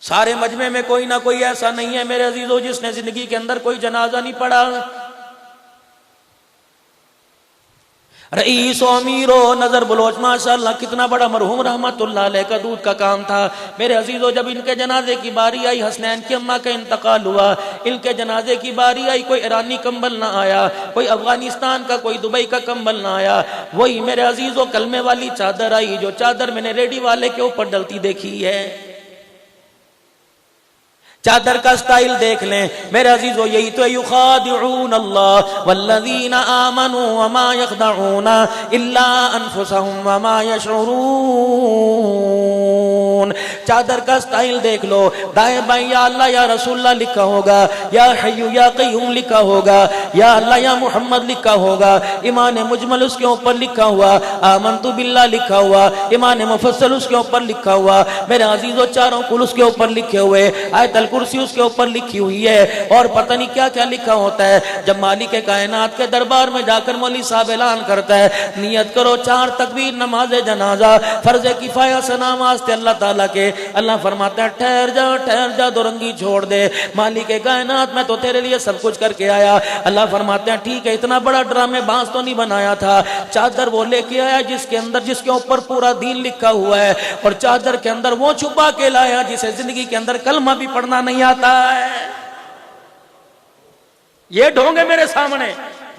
सारे मजमे में कोई ना कोई ऐसा नहीं है मेरे अजीजों जिसने जिंदगी के अंदर कोई जनाजा नहीं पढ़ा। रईस अमीरो नजर बलोच माशाअल्लाह कितना बड़ा मरहूम रहमतुल्लाह अलैह का दूध का काम था। मेरे अजीजों जब इनके जनाजे की बारी आई, हसनैन की अम्मा का इंतकाल हुआ, इनके जनाजे की बारी आई, कोई ईरानी कंबल ना आया, कोई अफगानिस्तान का, कोई दुबई का कंबल ना आया, वही मेरे अजीजों कलमे वाली चादर आई, जो चादर मैंने रेडी वाले के ऊपर डलती देखी है। चादर का स्टाइल देख लें मेरे अजीजों, यही तो युखादिऊन अल्लाह वल्लज़ीना आमनू वमा यखदऊना इल्ला अनफुसहुम वमा यशऊरून। चादर का स्टाइल देख लो, दाएं बाएं या अल्लाह या रसूलुल्लाह लिखा होगा, या हय्यू या क़य्यूम लिखा होगा, या अल्लाह या मोहम्मद लिखा होगा, ईमान मुजमल उसके ऊपर लिखा हुआ, आमनतु बिल्लाह लिखा हुआ, ईमान मुफस्सल उसके ऊपर लिखा हुआ। मेरे अजीजों चारों कुल उसके ऊपर लिखे हुए, आयतल कुर्सी उसके ऊपर लिखी हुई है, और पता नहीं क्या क्या लिखा होता है। जब मालिक कायनात के दरबार में जाकर मौली साहब ऐलान करता है, नियत करो 4 तकबीर नमाज जनाजा फर्ज किफाया से नमाज अल्लाह ताला के, अल्लाह फरमाता है ठहर जा दुरंगी छोड़ दे, मालिक कायनात मैं तो तेरे लिए सब कुछ करके आया। अल्लाह फरमाते हैं ठीक है, इतना बड़ा ड्रामे बांस तो नहीं बनाया था, चादर वो लेके आया जिसके अंदर जिसके ऊपर पूरा दीन लिखा हुआ है, और चादर के अंदर वो छुपा के लाया जिसे जिंदगी के अंदर कलमा भी पढ़ना नहीं आता है। ये ढोंगे मेरे सामने,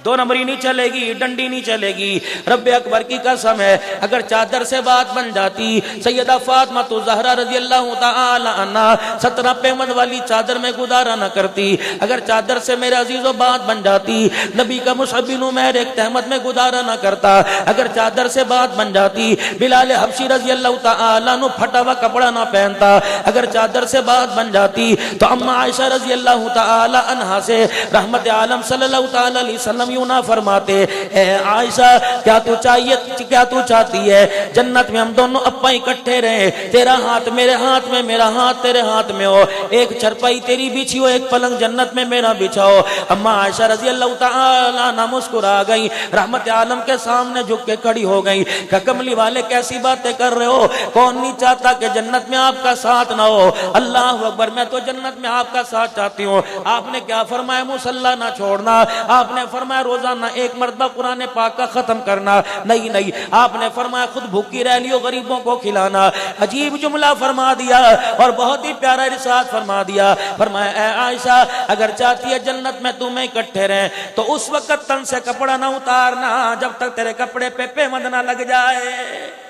2 नंबरी नहीं चलेगी, डंडी नहीं चलेगी। रब्बे अकबर की कसम है, अगर चादर से बात बन जाती, सैयदा फातिमा तो ज़हरा रज़ी अल्लाह तआला अन्हा 17 पेमद वाली चादर में गुजारा न करती। अगर चादर से मेरे अजीजों बात बन जाती, नबी का मुसअब बिन उमैर एक तहमत में गुजारा न करता। अगर चादर से बात बन जाती, बिलाल हबशी रज़ी अल्लाह तआला अन्हु फटा हुआ कपड़ा ना पहनता। अगर चादर से बात बन जाती तो अम्मा आयशा रज़ी अल्लाह तआला अन्हा से रहमत आलम सल्लल्लाहु तआला अलैहि वसल्लम यूं ना फरमाते, ए आयशा क्या तू चाहती है जन्नत में हम दोनों अप्पा इकट्ठे रहे, तेरा हाथ मेरे हाथ में, मेरा हाथ तेरे हाथ में हो, एक चरपाई तेरी बिछी हो, एक पलंग जन्नत में मेरा बिछाओ। अम्मा आयशा रज़ी अल्लाह तआला अन्हा मुस्कुरा गई, रहमत आलम के सामने झुक के खड़ी हो गई। कमली वाले कैसी बातें कर रहे हो, कौन नहीं चाहता कि जन्नत में आपका साथ ना हो। अल्लाह अकबर, मैं तो जन्नत में आपका साथ चाहती हूँ। आपने क्या फरमाया, मुसल्ला ना छोड़ना, आपने फरमाया रोजाना 1 मरतबा कुरान पाक का खत्म करना, नहीं, आपने फरमाया खुद भूखी रह लियो, गरीबों को खिलाना। अजीब जुमला फरमा दिया और बहुत ही प्यारा इरशाद फरमा दिया। फरमाया ए आयशा, अगर चाहती है जन्नत में तुम्हें इकट्ठे रहें तो उस वक्त तन से कपड़ा ना उतारना जब तक तेरे कपड़े पे पेमद ना लग जाए।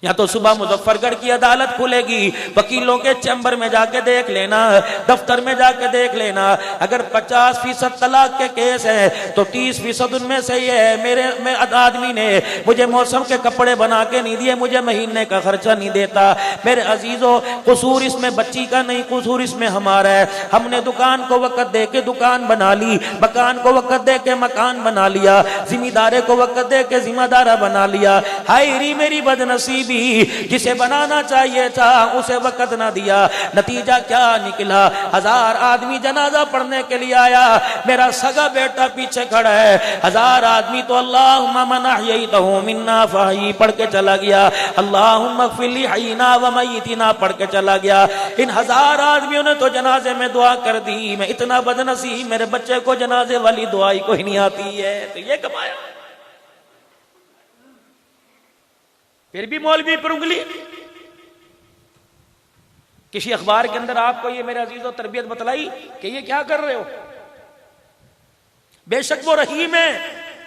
या तो सुबह मुजफ्फरगढ़ की अदालत खुलेगी, वकीलों के चैम्बर में जाके देख लेना, दफ्तर में जाके देख लेना। अगर 50% तलाक के केस है तो 30% उनमें से ये है मेरे आदमी ने मुझे मौसम के कपड़े बना के नहीं दिए, मुझे महीने का खर्चा नहीं देता। मेरे अजीजों, कसूर इसमें बच्ची का नहीं, कसूर इसमें हमारा है। हमने दुकान को वक्त दे के दुकान बना ली, मकान को वक्त दे के मकान बना लिया, जिम्मेदारे को वक्त दे के जिम्मेदारा बना लिया। हाय री मेरी बदनसीबी, जिसे बनाना चाहिए था उसे वक्त ना दिया। नतीजा क्या निकला, 1000 आदमी जनाजा पढ़ने के लिए आया, मेरा सगा बेटा पीछे खड़ा है। 1000 आदमी तो अल्लाहुम्मा मन अहयैतहु मिन्ना फहयी पढ़ के चला गया, अल्लाहुम्मा इग़फिर ली हय्यिना व मय्यितिना पढ़ के चला गया। इन 1000 आदमियों ने तो जनाजे में दुआ कर दी, मैं इतना बदनसीब, मेरे बच्चे को जनाजे वाली दुआ ही कोई नहीं आती है। तो ये कमाया, फिर भी मौलवी पर उंगली। किसी अखबार के अंदर आपको ये मेरे अजीजों तरबियत बतलाई कि ये क्या कर रहे हो। बेशक वो रहीम है,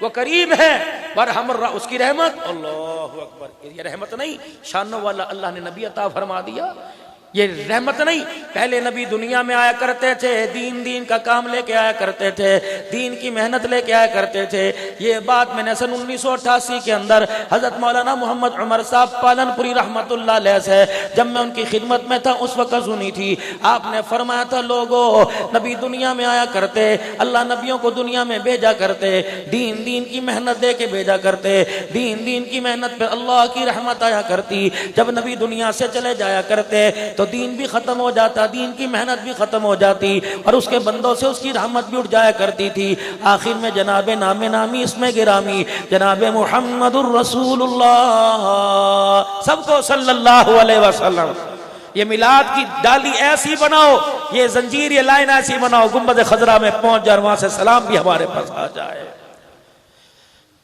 वो करीब है, पर हम उसकी रहमत, अल्लाहु अकबर, ये रहमत नहीं, शानों वाला अल्लाह ने नबी अता फरमा दिया। ये रहमत नहीं। पहले नबी दुनिया में आया करते थे, दीन का काम लेके आया करते थे, दीन की मेहनत लेके आया करते थे। ये बात मैंने सन 1988 के अंदर हजरत मौलाना मोहम्मद उमर साहब पालनपुरी रहमतुल्लाह अलैह से जब मैं उनकी खिदमत में था उस वक्त सुनी थी। आपने फरमाया था, लोगों, नबी दुनिया में आया करते, अल्लाह नबियों को दुनिया में भेजा करते, दीन की मेहनत दे के भेजा करते, दीन की मेहनत पे अल्लाह की रहमत आया करती। जब नबी दुनिया से चले जाया करते तो दीन भी खत्म हो जाता, दीन की मेहनत भी खत्म हो जाती और उसके बंदों से उसकी रहमत भी उठ जाया करती थी। आखिर में जनाबे नामे नामी इसमें गिरामी जनाबे मुहम्मदुर रसूलुल्लाह, सबको सल्लल्लाहु अलैहि वसल्लम, ये मिलाद की डाली ऐसी बनाओ, ये जंजीर ये लाइन ऐसी बनाओ, गुंबद खजरा में पहुंच जाए, वहां से सलाम भी हमारे पास आ जाए।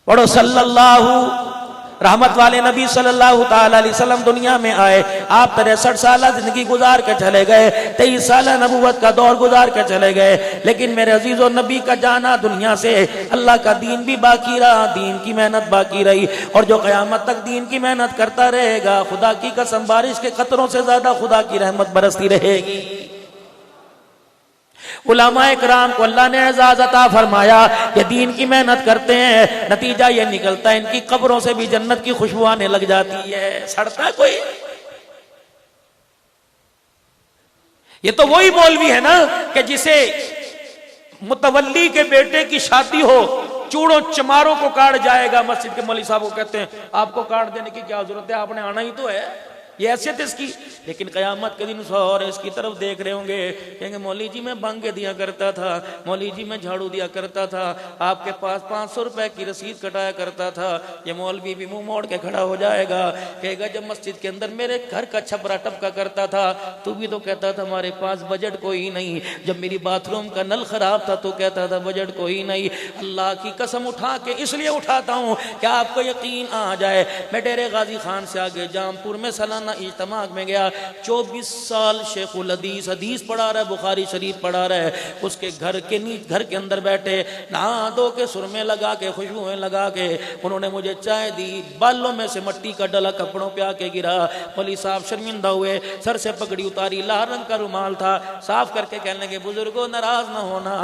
पढ़ो सल्लल्लाहु, रहमत वाले नबी सल्लल्लाहु ताला अलैहि वसल्लम दुनिया में आए। आप 63 साल जिंदगी गुजार के चले गए, 23 साल नबूवत का दौर गुजार के चले गए, लेकिन मेरे अजीजो नबी का जाना दुनिया से, अल्लाह का दीन भी बाकी रहा, दीन की मेहनत बाकी रही, और जो क़यामत तक दीन की मेहनत करता रहेगा, खुदा की कसम बारिश के कतरों से ज्यादा खुदा की रहमत बरसती रहेगी। उलमाए किराम को अल्लाह ने एजाज़ अता फरमाया, ये दीन की मेहनत करते हैं, नतीजा ये निकलता है इनकी कब्रों से भी जन्नत की खुशबू आने लग जाती है। सड़ता है कोई? ये तो वही मौलवी है ना कि जिसे मुतवल्ली के बेटे की शादी हो, चूड़ों चमारों को काट जाएगा, मस्जिद के मौलवी साहब को कहते हैं आपको काट देने की क्या जरूरत है, आपने आना ही तो है, ये हैसियत इसकी। लेकिन क़यामत के दिन और इसकी तरफ देख रहे होंगे, कहेंगे मौली जी मैं भांगे दिया करता था, मौली जी मैं झाड़ू दिया करता था, आपके पास 500 रुपए की रसीद कटाया करता था। ये मौलवी भी मुंह मोड़ के खड़ा हो जाएगा, कहेगा जब मस्जिद के अंदर मेरे घर का छपरा टपका करता था तू भी तो कहता था हमारे पास बजट कोई नहीं, जब मेरी बाथरूम का नल खराब था तो कहता था बजट कोई नहीं। अल्लाह की कसम उठा के इसलिए उठाता हूँ कि आपको यकीन आ जाए। मैं डेरे गाजी खान से आगे जामपुर में सालाना इज्तिमा में गया, 24 साल शेखुल हदीस हदीस पढ़ा रहा है, बुखारी शरीफ पढ़ा रहा है, उसके घर के अंदर बैठे नहा धो के सुरमे लगा के खुशबुएं लगा के उन्होंने मुझे चाय दी, बालों में से मट्टी का डला कपड़ों पे आके गिरा। मौलवी साहब शर्मिंदा हुए, सर से पगड़ी उतारी, लाल रंग का रुमाल था, साफ करके कहने लगे बुजुर्गों नाराज ना होना,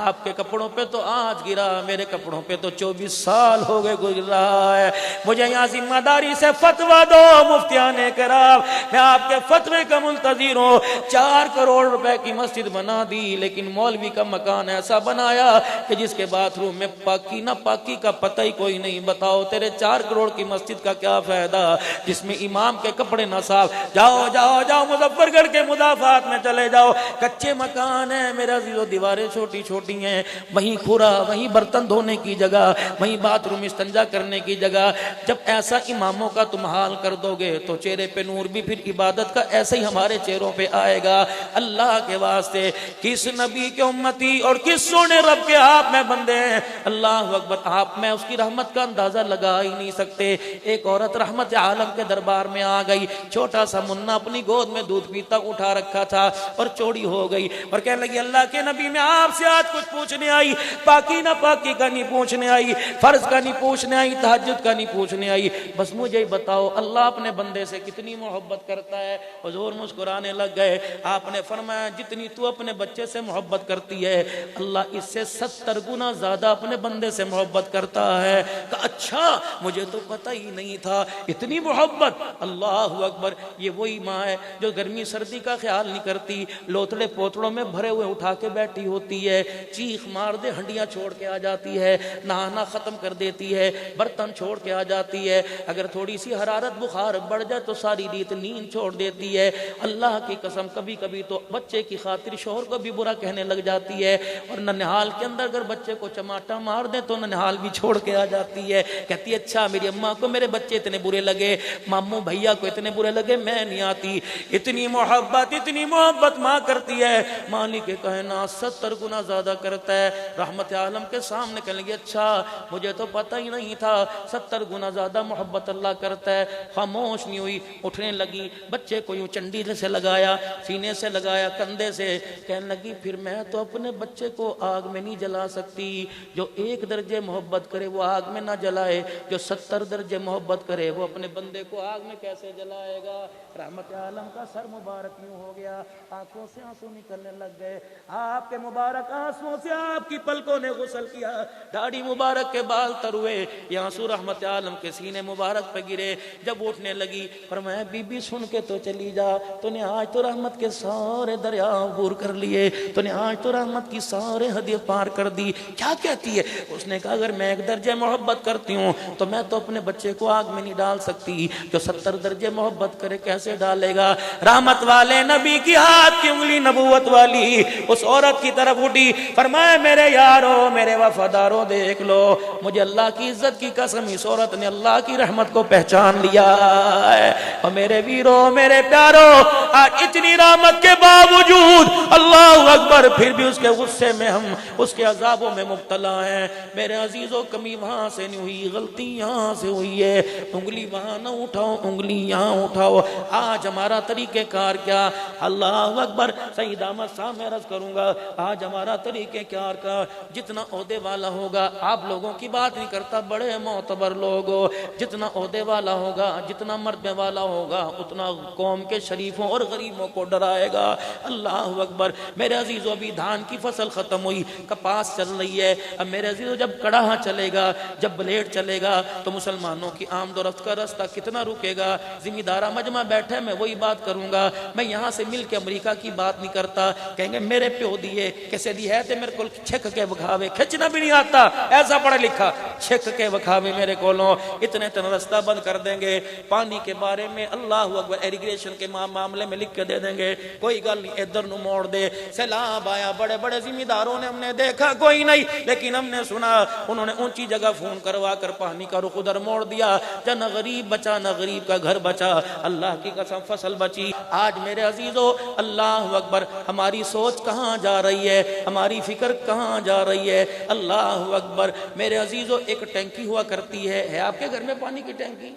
आपके कपड़ों पे तो आज गिरा, मेरे कपड़ों पे तो 24 साल हो गए गुजर रहा है। मुझे यहाँ जिम्मेदारी से फतवा दो मुफ्तियाने कराम, मैं आपके फतवे का मुंतजिर हूँ। 4 करोड़ रुपए की मस्जिद बना दी, लेकिन मौलवी का मकान ऐसा बनाया कि जिसके बाथरूम में पाकी ना पाकी का पता ही कोई नहीं। बताओ तेरे 4 करोड़ की मस्जिद का क्या फायदा जिसमें इमाम के कपड़े ना साफ। जाओ जाओ जाओ मुजफ्फरगढ़ के मुदाफात में चले जाओ, कच्चे मकान है मेरा अजीजो, दीवारें छोटी छोटी हैं, वहीं खुरा, वहीं बर्तन धोने की जगह, वहीं बाथरूम इस्तिंजा करने की जगह। जब ऐसा इमामों का तुम हाल कर दोगे तो चेहरे पे नूर भी फिर इबादत का ऐसे ही हमारे चेहरों पे आएगा। अल्लाह के वास्ते किस नबी के उम्मती और किस सोने रब के हाथ में बंदे हैं, अल्लाह अकबर, आप में उसकी रहमत का अंदाजा लगा ही नहीं सकते। एक औरत रहमत आलम के दरबार में आ गई, छोटा सा मुन्ना अपनी गोद में दूध पीता उठा रखा था और चोरी हो गई और कहने लगी अल्लाह के नबी मैं आपसे आज कुछ पूछने आई, पाकी ना पाकी का नहीं पूछने आई, फर्ज का नहीं पूछने आई, तहज्जुद का नहीं पूछने आई, बस मुझे बताओ अल्लाह अपने बंदे से कितनी मोहब्बत करता है। हुजूर मुस्कुराने लग गए। आपने फरमाया जितनी तू अपने बच्चे से मोहब्बत करती है अल्लाह इससे 70 गुना ज्यादा अपने बंदे से मोहब्बत करता है। अच्छा मुझे तो पता ही नहीं था इतनी मोहब्बत। अल्लाह अकबर, ये वही माँ है जो गर्मी सर्दी का ख्याल नहीं करती, लोथड़े पोतड़ों में भरे हुए उठा के बैठी होती है, चीख मार दे हंडियां छोड़ के आ जाती है, नहाना खत्म कर देती है, बर्तन छोड़ के आ जाती है, अगर थोड़ी सी हरारत बुखार बढ़ जाए तो सारी रीत नींद छोड़ देती है। अल्लाह की कसम कभी कभी तो बच्चे की खातिर शोहर को भी बुरा कहने लग जाती है, और ननिहाल के अंदर अगर बच्चे को चमाटा मार दे तो ननिहाल भी छोड़ के आ जाती है। कहती है अच्छा मेरी अम्मा को मेरे बच्चे इतने बुरे लगे, मामू भैया को इतने बुरे लगे, मैं नहीं आती। इतनी मोहब्बत माँ करती है, मालिक के कहना 70 गुना ज्यादा करता है। रहमत आलम के सामने कहने लगी अच्छा मुझे तो पता ही नहीं था 70 गुना ज्यादा मोहब्बत अल्लाह करता है। खामोश नहीं हुई, उठने लगी, बच्चे को यूं चंडी से लगाया, सीने से लगाया, कंधे से, कहने लगी फिर मैं तो अपने बच्चे को आग में नहीं जला सकती। जो 1 दर्जे मोहब्बत करे वो आग में ना जलाए, जो 70 दर्जे मोहब्बत करे वो अपने बंदे को आग में कैसे जलाएगा। रहमत आलम का सर मुबारक यूं हो गया, आंखों से आंसू निकलने लग गए। आपके मुबारक आंसुओं से आपकी पलकों ने गुस्ल किया, दाढ़ी मुबारक के बाल तर हुए, ये आंसू रहमत आलम के सीने मुबारक पे गिरे। जब उठने लगी पर मैं बीबी सुन के तो चली जा, तूने आज तो रहमत के सारे दरिया अबूर कर लिए, तूने आज तो रहमत की सारे हदियां पार कर दी। क्या कहती है? उसने कहा अगर मैं 1 दर्जे मोहब्बत करती हूँ तो मैं तो अपने बच्चे को आग में नहीं डाल सकती, जो 70 दर्जे मोहब्बत करे कैसे डालेगा। रहमत वाले नबी की हाथ की उंगली नबूवत वाली उस औरत की तरफ उठी, फरमाया मेरे यारो मेरे वफादारों देख लो, मुझे अल्लाह की इज्जत की कसम इस औरत ने अल्लाह की रहमत को पहचान लिया है। और मेरे वीरों, मेरे प्यारों, आज इतनी रहमत के बावजूद अल्लाह अकबर फिर भी उसके गुस्से में हम उसके अजाबों में मुब्तला हैं। मेरे अजीजों, कमी वहां से नहीं हुई, गलती यहां से हुई है। उंगली वहां ना उठाओ, उंगली यहां उठाओ। आज हमारा तरीक़ेकार क्या? अल्लाह अकबर। सही दामद साहब मैं अर्ज़ करूंगा, आज हमारा तरीक़ेकार का जितना ओहदे वाला होगा, आप लोगों की बात नहीं करता, बड़े मोतबर लोग हो, जितना ओहदे वाला होगा, जितना मर्द वाला होगा, उतना कौम के शरीफों और गरीबों को डराएगा। अल्लाह अकबर। मेरे अजीजों, अभी धान की फसल खत्म हुई, कपास चल रही है। अब मेरे अजीजों, जब कड़ाहा चलेगा, जब ब्लेड चलेगा, तो मुसलमानों की आमदोरफ्त का रास्ता कितना रुकेगा? जिम्मेदारा मजमा बैठे, मैं वही बात करूंगा। मैं यहाँ से मिल के अमरीका की बात नहीं करता। कहेंगे मेरे प्यो दिए कैसे दी है, मेरे को छिक के बखावे, खिंचना भी नहीं आता, ऐसा पढ़ा लिखा, छिक के बखावे मेरे कोलों। इतने तन रास्ता बंद कर देंगे। पानी के बारे में अल्लाह अकबर इरिगेशन के मामले में लिख के दे देंगे, कोई गल नहीं, इधर नु मोड़ दे। सैलाब आया, बड़े बड़े जिम्मेदारों ने, हमने देखा कोई नहीं, लेकिन हमने सुना उन्होंने ऊंची जगह फोन करवा कर पानी का रुख उधर मोड़ दिया। न गरीब बचा, न गरीब का घर बचा, अल्लाह की कसम फसल बची। आज मेरे अजीजों, अल्लाह अकबर, हमारी सोच कहाँ जा रही है, हमारी फिक्र कहाँ जा रही है? अल्लाह अकबर। मेरे अजीजों, एक टैंकी हुआ करती है आपके घर में पानी की टैंकी?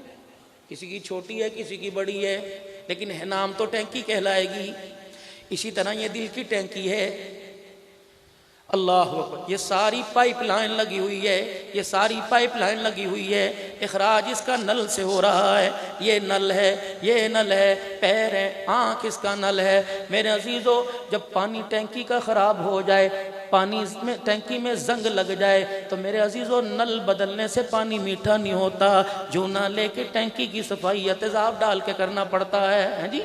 किसी की छोटी है, किसी की बड़ी है, लेकिन है नाम तो टैंकी कहलाएगी। इसी तरह ये दिल की टैंकी है। अल्लाह अकबर। ये सारी पाइपलाइन लगी हुई है, ये सारी पाइपलाइन लगी हुई है, इखराज इसका नल से हो रहा है। ये नल है, ये नल है, पैर है, आँख इसका नल है। मेरे अजीजों, जब पानी टैंकी का ख़राब हो जाए, पानी में टैंकी में जंग लग जाए, तो मेरे अजीजों, नल बदलने से पानी मीठा नहीं होता। जूना लेके टैंकी की सफाई तेजाब डाल के करना पड़ता है जी।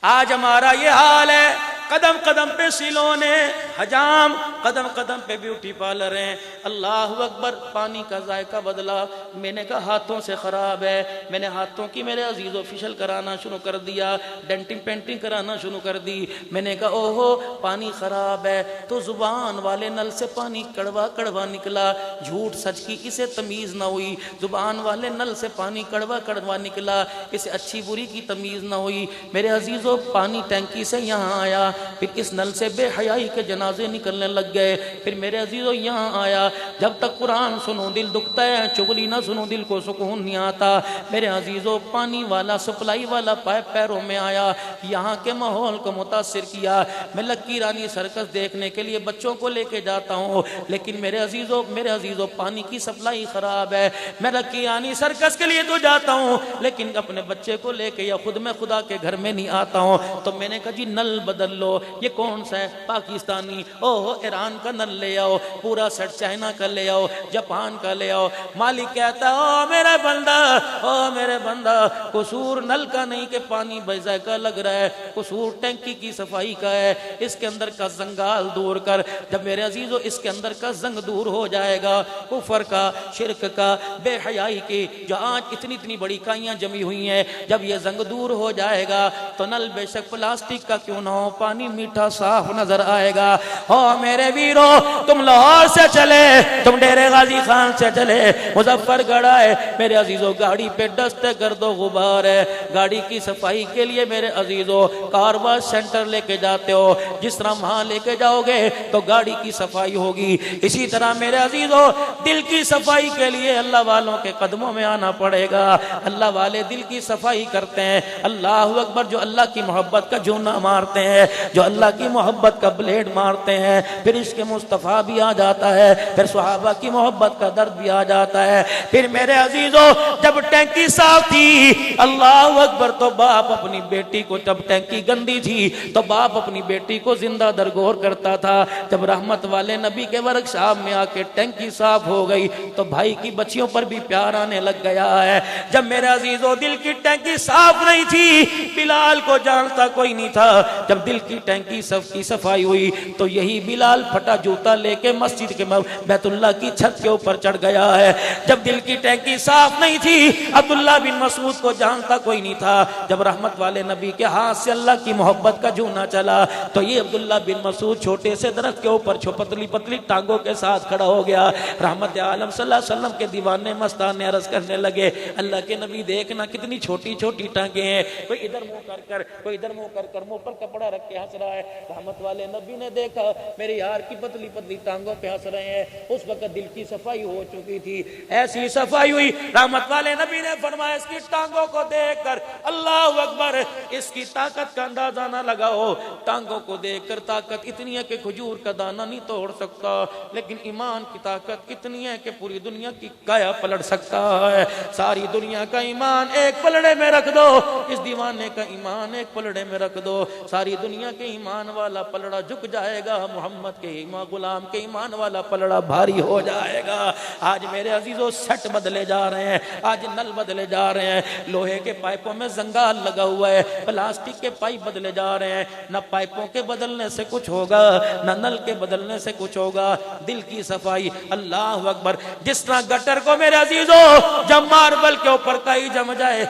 आज हमारा ये हाल है। कदम कदम पे सिलोने हजाम, कदम कदम पे ब्यूटी पार्लर हैं। अल्लाह अकबर। पानी का जायका बदला, मैंने कहा हाथों से ख़राब है, मैंने हाथों की मेरे अजीज़ों फिशल कराना शुरू कर दिया, डेंटिंग पेंटिंग कराना शुरू कर दी। मैंने कहा ओहो पानी ख़राब है, तो ज़ुबान वाले नल से पानी कड़वा कड़वा निकला। झूठ सच की इसे तमीज़ ना हुई, ज़ुबान वाले नल से पानी कड़वा कड़वा निकला, इसे अच्छी बुरी की तमीज़ ना हुई। मेरे अजीज़ों, पानी टैंकी से यहाँ आया, फिर इस नल से बेहयाई के जनाजे निकलने लग गए। फिर मेरे अजीजों, यहाँ आया, जब तक कुरान सुनो दिल दुखता है, चुगली ना सुनो दिल को सुकून नहीं आता। मेरे अजीजों, पानी वाला सप्लाई वाला पाइप पैरों में आया, यहाँ के माहौल को मुतासिर किया। मैं लक्की रानी सर्कस देखने के लिए बच्चों को लेके जाता हूँ, लेकिन मेरे अजीजों पानी की सप्लाई खराब है। मैं लक्की रानी सर्कस के लिए तो जाता हूँ, लेकिन अपने बच्चे को लेके या खुद मैं खुदा के घर में नहीं आता हूँ। तो मैंने कहा जी नल बदल लो। ये कौन सा है? पाकिस्तानी। ओहो ईरान का नल ले आओ, पूरा सेट चाइना का ले आओ, जापान का ले आओ। मालिक कहता ओ मेरा बंदा, ओ मेरे बंदा, कसूर नल का नहीं कि पानी बेजायका लग रहा है, कसूर टैंकी की सफाई का है। इसके अंदर का जंगाल दूर कर। जब मेरे अजीजों इसके अंदर का जंग दूर हो जाएगा, कुफर का, शिरक का, बेहयाई की जो आज इतनी इतनी बड़ी काइयां जमी हुई हैं, जब ये जंग दूर हो जाएगा तो नल बेशक प्लास्टिक का क्यों ना हो, पानी मीठा साफ नजर आएगा। हो मेरे वीरों, तुम लाहौर से चले, तुम डेरे गाजी खान से चले, मुजफ्फरगढ़ आए, मेरे अजीजों गाड़ी पे डस्ट गर्दो गुबार है। गाड़ी की सफाई के लिए मेरे अजीजों कार वॉश सेंटर लेके जाते हो, जिस तरह वहां लेके जाओगे तो गाड़ी की सफाई होगी। इसी तरह मेरे अजीजों दिल की सफाई के लिए अल्लाह वालों के कदमों में आना पड़ेगा। अल्लाह वाले दिल की सफाई करते हैं। अल्लाह अकबर। जो अल्लाह की मोहब्बत का जूना मारते हैं, जो अल्लाह की मोहब्बत का ब्लेड मारते हैं, फिर इसके मुस्तफ़ा भी आ जाता है, फिर सहाबा की मोहब्बत का दर्द भी आ जाता है। फिर मेरे अजीजों जब टैंकी साफ थी, अल्लाह अकबर, तो बाप अपनी बेटी को, जब टैंकी गंदी थी तो बाप अपनी बेटी को जिंदा दरगोर करता था। जब रहमत वाले नबी के वर्कशॉप में आके टैंकी साफ हो गई तो भाई की बच्चियों पर भी प्यार आने लग गया है। जब मेरे अजीजों दिल की टैंकी साफ नहीं थी, बिलाल को जानता कोई नहीं था, जब दिल की टैंकी की सफाई हुई तो यही बिलाल फटा जूता लेके मस्जिद के बैतुल्लाह की छत के ऊपर चढ़ गया है। जब दिल की टैंकी साफ नहीं थी, अब्दुल्ला बिन मसूद को जानता कोई नहीं था। जब रहमत वाले नबी के हाथ से अल्लाह की मोहब्बत का जूना चला तो ये अब्दुल्ला बिन मसूद छोटे से दरख्त के ऊपर पतली पतली टांगों के साथ खड़ा हो गया। रहमत आलम सल्लल्लाहु अलैहि वसल्लम के दीवाने मस्ताने अर्ज करने लगे, अल्लाह के नबी देखना कितनी छोटी छोटी टांगे हैं। कोई इधर मुंह कर कोई इधर मुंह कर मुंह पर कपड़ा रख के हंस रहा है। रहमत वाले नबी ने देखा मेरे यार की पतली पतली टांगों पे हंस रहे हैं। उस वक्त दिल की सफाई हो चुकी थी, ऐसी सफाई हुई। रहमत वाले नबी ने फरमाया इसकी टांगों को देखकर अल्लाह अकबर, इसकी ताकत का अंदाजा ना लगाओ। टांगों को देखकर ताकत इतनी है कि खजूर का दाना नहीं तोड़ सकता, लेकिन ईमान की ताकत कितनी है कि पूरी दुनिया की काया पलट सकता है। सारी दुनिया का ईमान एक पलड़े में रख दो, इस दीवाने का ईमान एक पलड़े में रख दो, सारी दुनिया के ईमान वाला पलड़ा झुक जाएगा, मोहम्मद के गुलाम के ईमान वाला पलड़ा भारी हो जाएगा। आज मेरे अजीजों सेट बदले जा रहे हैं, आज नल बदले जा रहे हैं, लोहे के पाइपों में जंगाल लगा हुआ है, प्लास्टिक के पाइप बदले जा रहे हैं। न पाइपों के बदलने से कुछ होगा, न नल के बदलने से कुछ होगा। दिल की सफाई, अल्लाह अकबर। जिस तरह गटर को मेरे अजीजों जब मार्बल के ऊपर काई जम जाए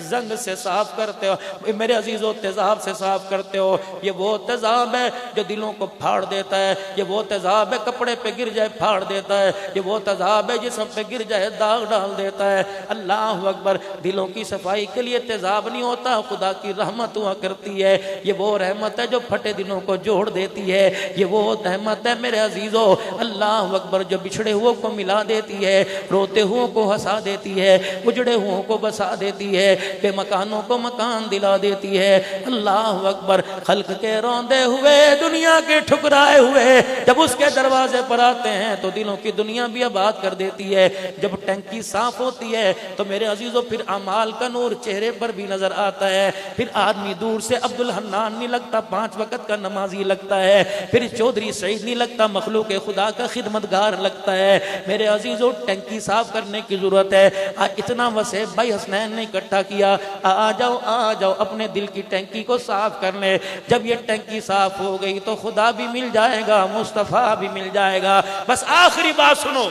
जंग से साफ करते हो, मेरे अजीजों तेजाब से साफ करते हो, ये वो तेजाब है जो दिलों को फाड़ देता है, ये वो तेजाब है कपड़े पे गिर जाए फाड़ देता है, ये वो तेजाब है जिस्म पे गिर जाए दाग डाल देता है। अल्लाह अकबर। दिलों की सफाई के लिए तेजाब नहीं होता, खुदा की रहमत हुआ करती है। ये वो रहमत है जो फटे दिलों को जोड़ देती है, ये वो रहमत है मेरे अजीजों अल्लाह अकबर जो बिछड़े हुओं को मिला देती है, रोते हुओं को हंसा देती है, उजड़े हुओं को बसा देती है, बेमकानों को मकान दिला देती है। अल्लाह अकबर। खल्क के रौंदे हुए दुनिया के ठुकराए हुए जब उसके दरवाजे पर आते हैं तो दिलों की दुनिया भी आबाद कर देती है। जब टंकी साफ होती है तो मेरे अजीजों फिर अमाल का नूर चेहरे पर भी नजर आता है। फिर आदमी दूर से अब्दुल हन्नान नहीं लगता, 5 वक्त का नमाजी लगता है। फिर चौधरी सईद नहीं लगता, मखलूक खुदा का खिदमतगार लगता है। मेरे अजीजों टंकी साफ करने की जरूरत है। इतना वसे भाई हसनैन ने इकट्ठा किया, आ जाओ अपने दिल की टंकी को साफ करने। जब ये टंकी साफ हो गई तो खुदा भी मिल जाएगा, मुस्तफा भी मिल जाएगा। बस आखिरी बात सुनो,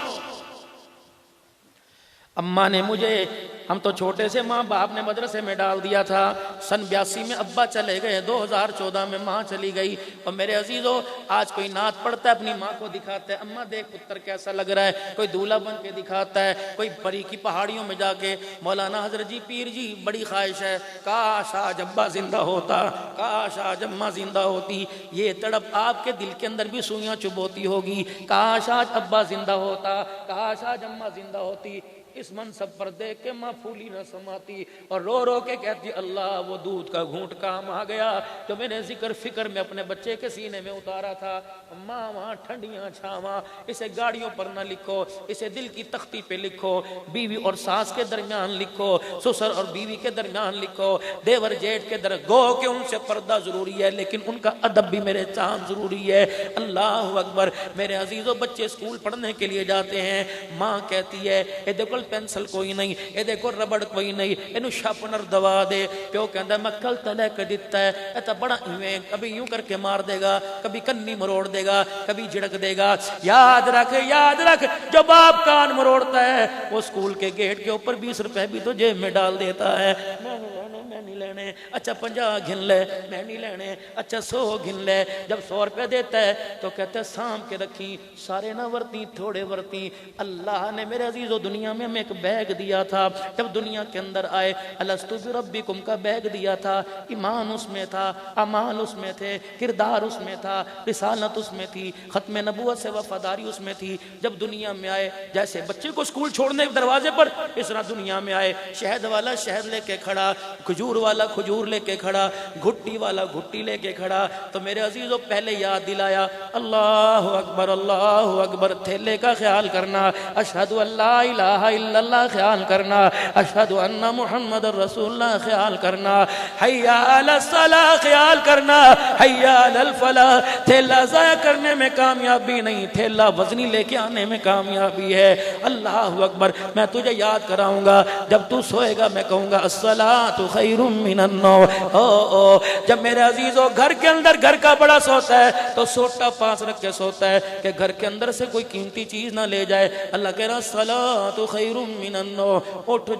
अम्मा ने मुझे, हम तो छोटे से माँ बाप ने मदरसे में डाल दिया था। सन 82 में अब्बा चले गए, 2014 में माँ चली गई। और मेरे अजीजों आज कोई नात पढ़ता है अपनी माँ को दिखाता है, अम्मा देख पुत्र कैसा लग रहा है। कोई दूल्हा बन के दिखाता है, कोई परी की पहाड़ियों में जाके मौलाना हजरत जी पीर जी बड़ी ख्वाहिश है काश आज अब्बा जिंदा होता, काश आज अम्मा जिंदा होती। ये तड़प आपके दिल के अंदर भी सुइयां चुभोती होगी, काश आज अब्बा जिंदा होता, काश आज अम्मा जिंदा होती। इस मनसब पर देख के माँ फूली न समाती और रो रो के कहती अल्लाह वो दूध का घूंट काम आ गया जो मैंने जिक्र फिक्र में अपने बच्चे के सीने में उतारा था। माँ वहाँ ठंडियाँ छावा, इसे गाड़ियों पर न लिखो, इसे दिल की तख्ती पे लिखो, बीवी और सास के दरमियान लिखो, ससुर और बीवी के दरमियान लिखो, देवर जेठ के दर गो के उनसे पर्दा जरूरी है लेकिन उनका अदब भी मेरे चांद जरूरी है। अल्लाह अकबर। मेरे अजीजों बच्चे स्कूल पढ़ने के लिए जाते हैं, माँ कहती है ये देखो पेंसिल कोई नहीं, ये देखो रबड़ कोई नहीं, इन्हू शार्पनर दवा दे। प्यो कहता मैं कल तले के दिता है, ऐसा बड़ा इवें कभी यूं करके मार देगा, कभी कन्नी मरोड़ देगा, कभी झिड़क देगा। याद रख जो बाप कान मरोड़ता है वो स्कूल के गेट के ऊपर 20 रुपए भी तो जेब में डाल देता है। मैं नहीं लेने, अच्छा 50 घिन ले, मैं नहीं लेने, अच्छा 100 घिन ले। जब 100 रुपए देता है तो कहता है साम के रखी, सारे ना वरती थोड़े वरती। अल्लाह ने मेरे अजीजों दुनिया में हमें एक बैग दिया था। जब दुनिया के अंदर आए अलस्तु बिरब्बिकुम का बैग दिया था, ईमान उसमें था, अमाल उसमें थे, किरदार उसमें था, रिसालत उसमें थी, खत्म नबूवत से वफादारी उसमें थी। जब दुनिया में आए जैसे बच्चे को स्कूल छोड़ने के दरवाजे पर इस तरह दुनिया में आए, शहद वाला शहद लेके खड़ा, खजूर वाला खजूर लेके खड़ा, घुट्टी वाला घुट्टी लेके खड़ा। तो मेरे अजीजों पहले याद दिलाया अल्लाह अकबर, थैले का ख्याल करना, अशहदु अल्ला इलाहा इल्लल्लाह ख्याल करना, अशहदु अन्ना मुहम्मदुर रसूलुल्लाह ख्याल करना, हय्या अलस सलाह ख्याल करना, हय्या अलल फलाह। थैला ज़ाया करने में कामयाबी नहीं, थैला वजनी लेके आने में कामयाबी है। अल्लाह अकबर। मैं तुझे याद कराऊंगा, जब तू सोएगा मैं कहूंगा अस्सलातु खैरुम मिनन्नो। ओ जब मेरे अजीजों घर के अंदर, घर का बड़ा सोता है तो सोटा पास रख के सोता है कि घर के अंदर से कोई कीमती चीज ना ले जाए। अल्लाह कह रहा सलातु खैरुम मिनन्नो, उठ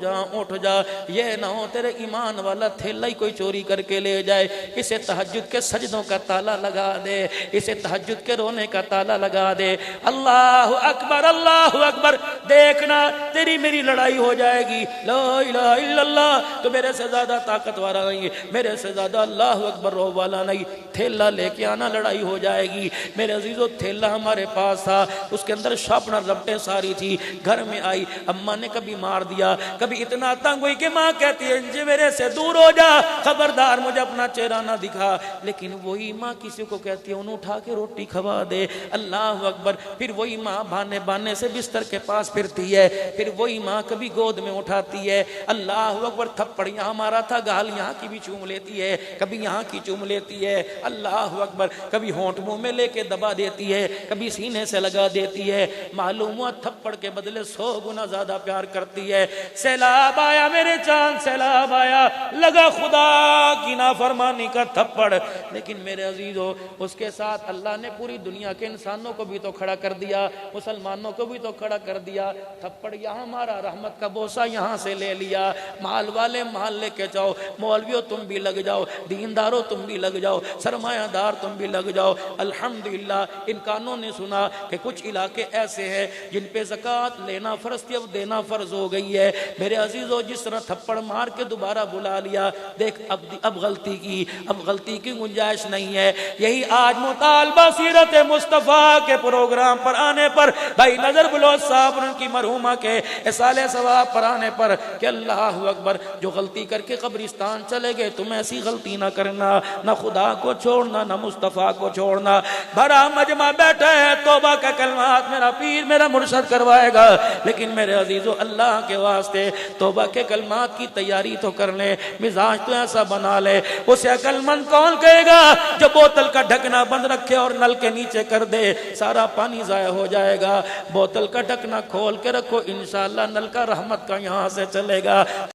जा, ये ना हो तेरे ईमान वाला थैला ही कोई चोरी करके ले जाए। इसे तहज्जुद के सजदों का ताला लगा दे, इसे तहज्जुद के रोने का ताला लगा दे। अल्लाह अकबर, अल्लाह अकबर। देखना तेरी मेरी लड़ाई हो जाएगी। ला इलाहा इल्लल्लाह तो मेरे से ज्यादा ताकत वाला नहीं, मेरे से ज्यादा अल्लाह अकबर रो वाला नहीं। थैला लेके आना, लड़ाई हो जाएगी। मेरे अजीजों थैला हमारे पास था, उसके अंदर शार्पनर रबटें सारी थी। घर में आई, अम्मा ने कभी मार दिया, कभी इतना तंग हुई कि माँ कहती है जी मेरे से दूर हो जा, खबरदार मुझे अपना चेहरा ना दिखा। लेकिन वही माँ किसी को कहती है उन्हें उठा के रोटी खवा दे। अल्लाह अकबर। फिर वही माँ बहाने बहाने से बिस्तर के पास फिरती है, फिर वही माँ कभी गोद में उठाती है। अल्लाह अकबर। थप्पड़ यहाँ मारा था, गाल यहाँ की भी चूम लेती है, कभी यहाँ की चूम लेती है। अल्लाह अकबर। कभी होंठ मुंह में लेके दबा देती है, कभी सीने से लगा देती है। मालूम हुआ थप्पड़ के बदले 100 गुना ज्यादा प्यार करती है। सैलाब आया मेरे चांद, सैलाब आया, लगा खुदा की नाफरमानी का थप्पड़। लेकिन मेरे अजीजों उसके साथ अल्लाह ने पूरी दुनिया के इंसानों को भी तो खड़ा कर दिया, मुसलमानों को भी तो खड़ा कर दिया। थप्पड़ यहाँ मारा, रहमत का बोसा यहाँ से ले लिया। माल वाले माल लेके जाओ, मौलवियों तुम भी लग जाओ, दीनदारों तुम भी लग जाओ, सरमायादार तुम भी लग जाओ। अल्हम्दुलिल्लाह इन कानों ने सुना कि कुछ इलाके ऐसे हैं जिन पे ज़कात लेना फर्ज थी, अब देना फर्ज हो गई है। मेरे अजीजों जिस तरह थप्पड़ मार के दोबारा बुला लिया, देख अब गलती की, अब गलती की गुंजाइश नहीं है। यही आज मुतालबा सीरत मुस्तफ़ा के प्रोग्राम पर आने पर भाई नजर बुलोच साहब उनकी मरहुमा के साले सवाब पर आने पर कि अल्लाह अकबर, जो गलती करके कब्रिस्तान चले गए तुम ऐसी गलती ना करना, ना खुदा को छोड़ना, ना मुस्तफ़ा को छोड़ना। भरा मजमा बैठा है, तौबा का कलमात मेरा पीर मेरा मुर्शद करवाएगा। लेकिन मेरे अजीजों अल्लाह के वास्ते तौबा के कलमात की तैयारी तो कर ले, मिजाज तो ऐसा बना ले। उसे अकलमंद कौन कहेगा जो बोतल का ढकना बंद रखे और नल के नीचे कर दे, सारा पानी जाया हो जाएगा। बोतल का ढकना खोल के रखो, इंशाअल्लाह नल का रहमत का यहाँ से चलेगा।